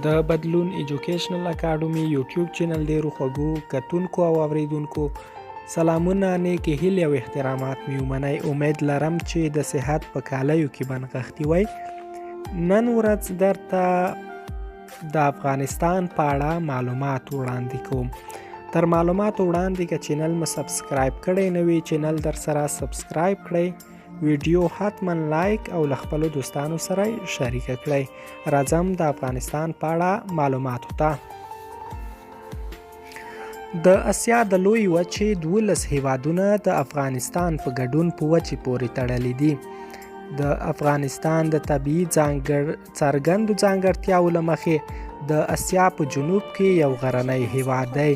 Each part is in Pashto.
د بدلون ایجوکیشنل اکاډمي یوټیوب چینل ډیرو خوږو کتونکو او اوریدونکو سلامونه، نیکې هیلې او احترامات مې ومنئ. امید لرم چې د صحت په کالیو کې بنغښتي وئ. نن ورځ درته د افغانستان په اړه معلومات وړاندې کوم. تر معلوماتو وړاندې که چینل مو سبسکرایب کړی نه وي، چینل در سره سبسکرایب کړئ، ویډیو حتما لایک او له خپلو دوستانو سره شریکه کړئ. راځم د افغانستان په اړه معلوماتو ته. د اسیا د لوی وچې 12 هیوادونه د افغانستان په ګډون په وچې پورې تړلي دي. د افغانستان د طبیعي څرګندو ځانګړتیاوو له مخې د اسیا په جنوب کې یو غرنی هیواد دی.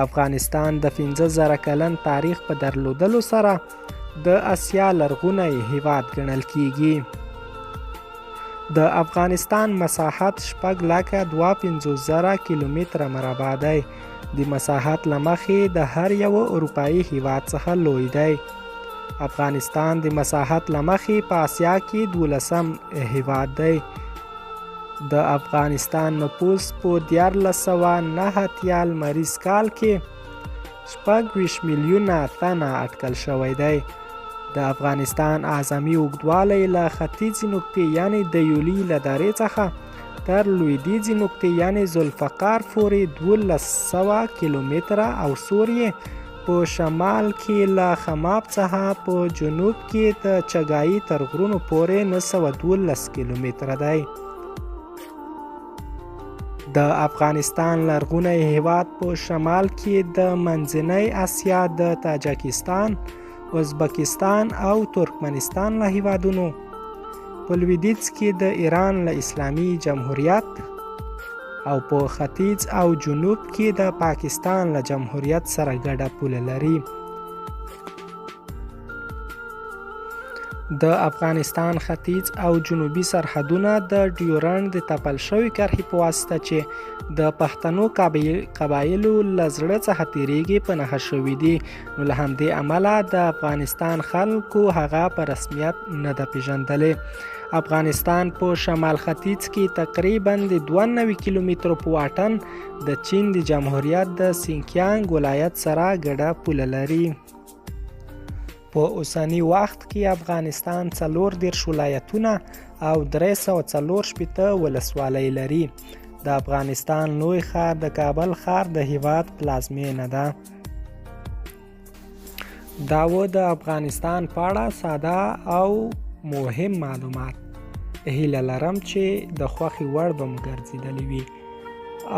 افغانستان د 15,000 کلن تاریخ په درلودلو سره د اسیا لرغونی هیواد ګڼل کیږي. د افغانستان مساحت 6,52,000 کیلومتره مربع دی. د مساحت له مخې د هر یو اروپایي هیواد څخه لوی دی. افغانستان د مساحت له مخې په اسیا کې 12م هیواد دی. د افغانستان نفوس په 1409 لمریز کال کې 26 میلیونه تنه اټکل شوی دی. د افغانستان اعظمي اوږدوالی له ختیځې نقطې یعنی د یولي له درې څخه تر لویدیځې نقطې یعنی ذوالفقار پورې 1200 کیلومتره او سوریې په شمال کې له خماب څخه په جنوب کې د چګایي تر غرونو پورې 912 کیلومتره دی. د افغانستان لرغونی هیواد په شمال کې د منځنۍ اسیا د تاجکستان، ازبکستان او ترکمنستان له هیوادونو، په لویدیځ کې د ایران له اسلامي جمهوریت او په ختیځ او جنوب کې د پاکستان له جمهوریت سره ګډه پوله لري. د افغانستان ختیځ او جنوبي سرحدونه د ډیورنډ د تپل شوي کرښې په واسطه چې د پښتنو قبایلو له زړه څخه تیریږي په نښه شوي دي. نو له همدې امله د افغانستان خلکو هغه په رسمیت نه ده پیژندلی. افغانستان په شمال ختیځ کې تقریبا د 92 کیلومترو په واټن د چین د جمهوریت د سینکیانګ ولایت سره ګډه پوله لري. په اوسنی وخت کې افغانستان 34 ولایتونه او 340 ولسوالۍ لري. د افغانستان لوی ښار د کابل ښار د هیواد پلازمینه ده. دا و د افغانستان په اړه ساده او مهم معلومات. هیله لرم چې د خوښې وړ به مو ګرځېدلی وي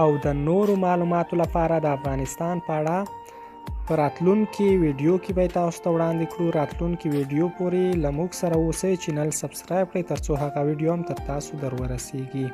او د نورو معلوماتو لپاره د افغانستان په اړه په راتلونکي ویډیو کې به تاسو ته وړاندې کړو. راتلونکي ویډیو پورې له موږ سره اوسئ، چینل سبسکرایب کړئ ترڅو هغه ویډیو هم تر تاسو در ورسیږي.